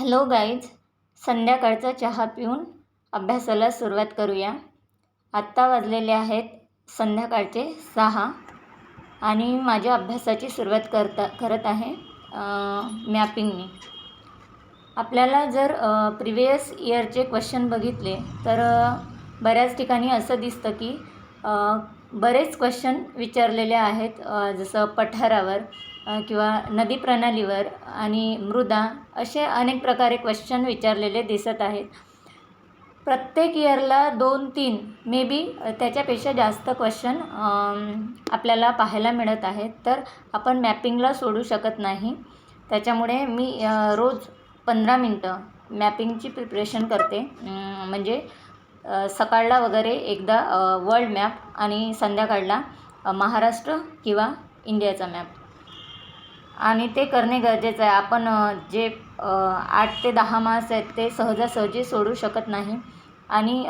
Hello guys, संध्याकाळचा चहा पिऊन अभ्यासाला सुरुवात करूया. आत्ता वाजलेले आहेत संध्याकाळचे 6 आणि माझ्या अभ्यासाची सुरुवात करत आहे मॅपिंगने. आपल्याला जर प्रिवियस इयरचे क्वेश्चन बघितले तर बऱ्याच ठिकाणी असं दिसतं की बरेच क्वेश्चन विचारलेले आहेत, जसं पठारावर किंवा नदी प्रणालीवर आणि मृदा, असे अनेक प्रकारे क्वेश्चन विचारलेले दिसत आहेत. प्रत्येक इयरला 2-3 मे बी त्याच्यापेक्षा जास्त क्वेश्चन आपल्याला पाहायला मिळत आहेत. तर आपण मॅपिंगला सोडू शकत नाही. त्याच्यामुळे मी रोज 15 मिनटं मॅपिंगची प्रिपरेशन करते. म्हणजे सकाळला वगैरे एकदा वर्ल्ड मॅप आणि संध्याकाळला महाराष्ट्र किंवा इंडियाचा मॅप, आणि ते करणे गरजेचं आहे. आपण जे 8 ते 10 मार्क्स आहेत ते सहजासहजी सोडू शकत नाही. आणि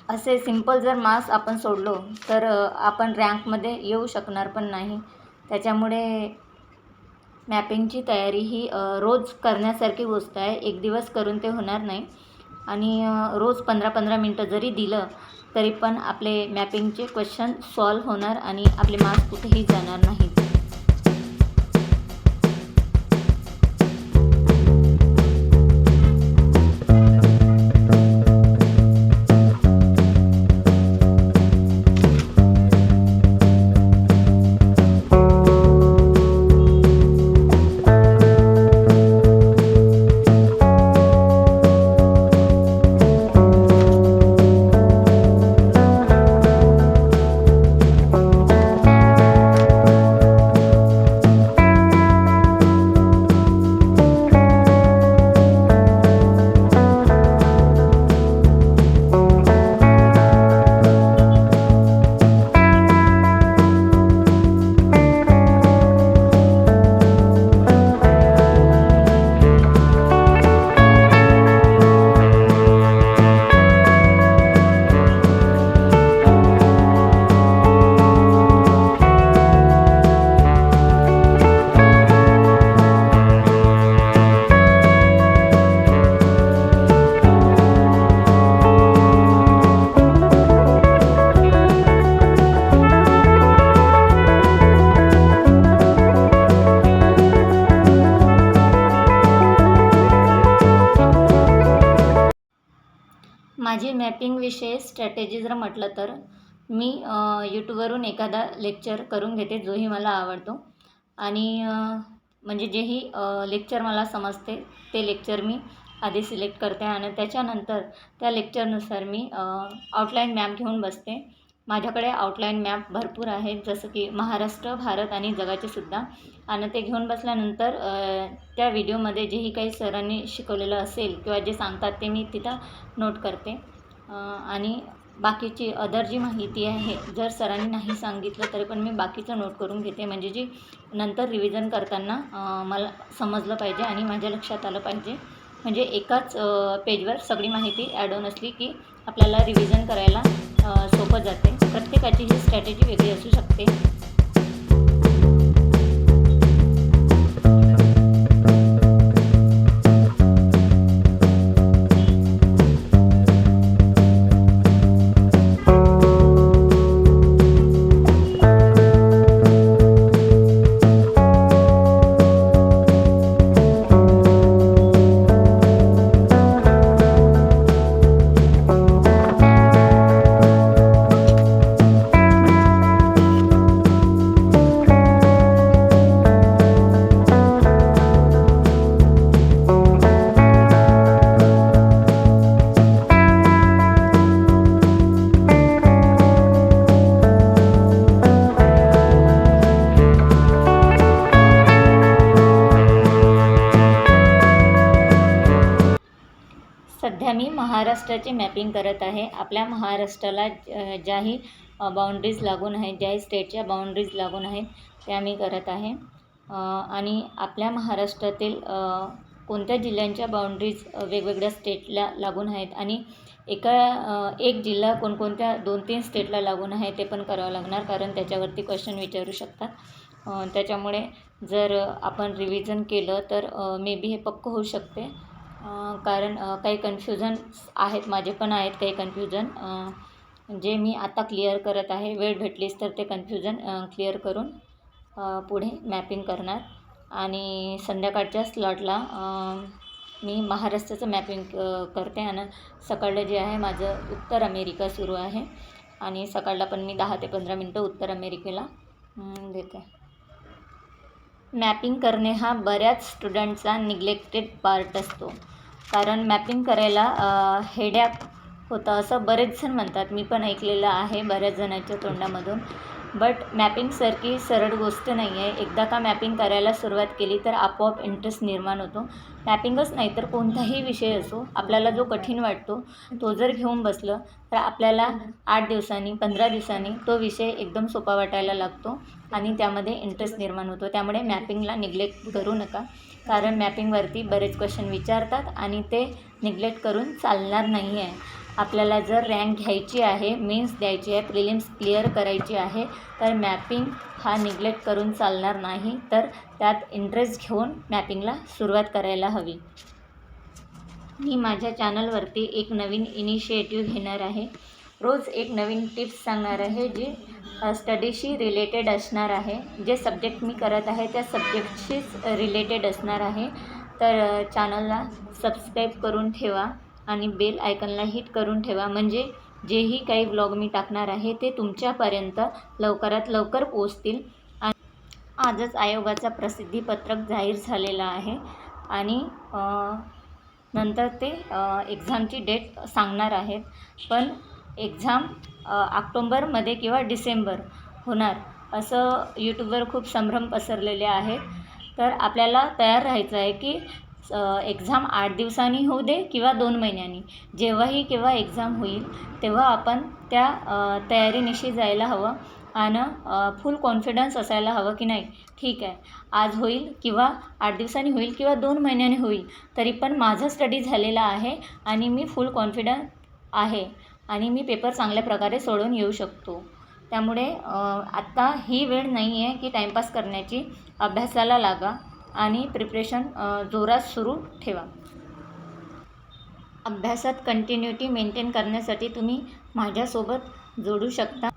असे सिंपल जर मार्क्स आपण सोडलो तर आपण रँकमध्ये येऊ शकणार पण नाही. त्याच्यामुळे मॅपिंगची तयारी ही रोज करण्यासारखी गोष्ट आहे. एक दिवस करून ते होणार नाही. आणि रोज 15-15 मिनटं जरी दिलं तरी पण आपले मॅपिंगचे क्वेश्चन सॉल्व्ह होणार आणि आपले मार्क्स कुठेही जाणार नाहीत. माझी मॅपिंगविषयी स्ट्रॅटेजी जर म्हटलं तर मी यूट्यूबवरून एखादा लेक्चर करून घेते जोही मला आवडतो. आणि म्हणजे जेही लेक्चर मला समजते ते लेक्चर मी आधी सिलेक्ट करते आणि त्याच्यानंतर त्या लेक्चरनुसार मी आउटलाईन मॅप घेऊन बसते. माझ्याकडे आउटलाईन मॅप भरपूर आहेत, जसं की महाराष्ट्र, भारत आणि जगाचे सुद्धा. आणि ते घेऊन बसल्यानंतर त्या व्हिडिओमध्ये जेही काही सरांनी शिकवलेलं असेल किंवा जे सांगतात ते मी तिथं नोट करते. आणि बाकीची अदर जी माहिती आहे, जर सरांनी नाही सांगितलं तरी पण मी बाकीचं नोट करून घेते, म्हणजे जी नंतर रिव्हिजन करताना मला समजलं पाहिजे आणि माझ्या लक्षात आलं पाहिजे. म्हणजे एकाच पेजवर सगळी माहिती ॲड ऑन असली की आपल्याला रिव्हिजन करायला सोपं जाते. प्रत्येकाची ही स्ट्रॅटेजी वेगळी असू शकते. सध्या मी महाराष्ट्राची मॅपिंग करत आहे. आपल्या महाराष्ट्राला ज्याही बाउंड्रीज लागून आहेत, ज्याही स्टेटच्या बाउंड्रीज लागून आहेत त्या मी करत आहे. आणि आपल्या महाराष्ट्रातील कोणत्या जिल्ह्यांच्या बाउंड्रीज वेगवेगळ्या स्टेटला लागून आहेत आणि एक जिल्हा कोणकोणत्या 2-3 स्टेटला लागून आहे ते पण करावं लागणार, कारण त्याच्यावरती क्वेश्चन विचारू शकतात. त्याच्यामुळे जर आपण रिव्हिजन केलं तर मे बी हे पक्कं होऊ शकते. कारण काही कन्फ्युजन्स आहेत, माझे पण आहेत काही कन्फ्युजन, जे मी आता क्लिअर करत आहे. वेळ भेटलीच तर ते कन्फ्युजन क्लिअर करून पुढे मॅपिंग करणार. आणि संध्याकाळच्या स्लॉटला मी महाराष्ट्राचं मॅपिंग करते. आणि सकाळला जे आहे माझं उत्तर अमेरिका सुरू आहे, आणि सकाळला पण मी 10 ते 15 मिनटं उत्तर अमेरिकेला देते. मॅपिंग करणे हा बऱ्याच स्टुडंटचा निग्लेक्टेड पार्ट असतो. कारण मॅपिंग करायला हेडॅक होतं असं बरेच जण म्हणतात. मी पण ऐकलेलं आहे बऱ्याच जणांच्या तोंडामधून. बट मॅपिंगसारखी सरळ गोष्ट नाही आहे. एकदा का मॅपिंग करायला सुरुवात केली तर आपोआप इंटरेस्ट निर्माण होतो. मॅपिंगच नाही तर कोणताही विषय असो, आपल्याला जो कठीण वाटतो तो जर घेऊन बसलं तर आपल्याला 8 दिवसांनी 15 दिवसांनी तो विषय एकदम सोपा वाटायला लागतो आणि त्यामध्ये इंटरेस्ट निर्माण होतो. त्यामुळे मॅपिंगला निग्लेक्ट करू नका. कारण मॅपिंगवरती बरेच क्वेश्चन विचारतात आणि ते निग्लेक्ट करून चालणार नाही आहे. आपल्याला जर रँक घ्यायची आहे, मेन्स द्यायची आहे, प्रिलिम्स क्लिअर करायची आहे, तर मॅपिंग हा निग्लेक्ट करून चालणार नाही. तर त्यात इंटरेस्ट घेऊन मॅपिंगला सुरुवात करायला हवी. मी माझ्या चॅनलवरती एक नवीन इनिशिएटिव्ह घेणार आहे. रोज एक नवीन टिप्स सांगणार आहे जी स्टडीशी रिलेटेड असणार आहे. जे सब्जेक्ट मी करत आहे त्या सब्जेक्टशीच रिलेटेड असणार आहे. तर चॅनलला सबस्क्राईब करून ठेवा आणि बेल आयकनला हिट करून ठेवा, म्हणजे जेही काही व्लॉग मी टाकणार आहे ते तुमच्यापर्यंत लवकरात लवकर पोहोचतील. आजच आयोगाचा प्रसिद्धीपत्रक जाहीर झालेला आहे आणि नंतर ते एक्झामची डेट सांगणार आहेत. पण एक्झाम ऑक्टोंबरमध्ये किंवा डिसेंबर होणार असं यूट्यूबवर खूप संभ्रम पसरलेले आहेत. तर आपल्याला तयार राहायचं आहे की एक्झाम 8 दिवसांनी होऊ दे किंवा 2 महिन्यांनी, जेव्हाही केव्हा एक्झाम होईल तेव्हा आपण त्या तयारीनिशी जायला हवं. आणि फुल कॉन्फिडन्स असायला हवं की नाही ठीक आहे, आज होईल किंवा 8 दिवसांनी होईल किंवा 2 महिन्यांनी होईल, तरी पण माझा स्टडी झालेला आहे आणि मी फुल कॉन्फिडन्स आहे आणि मी पेपर चांगल्या प्रकारे सोडवून येऊ शकतो. त्यामुळे आत्ता ही वेळ नाही आहे की टाईमपास करण्याची. अभ्यासाला लागा आणि प्रिपरेशन जोरात सुरू ठेवा. अभ्यासात कंटिन्युटी मेंटेन करण्यासाठी तुम्ही माझ्यासोबत जोडू शकता.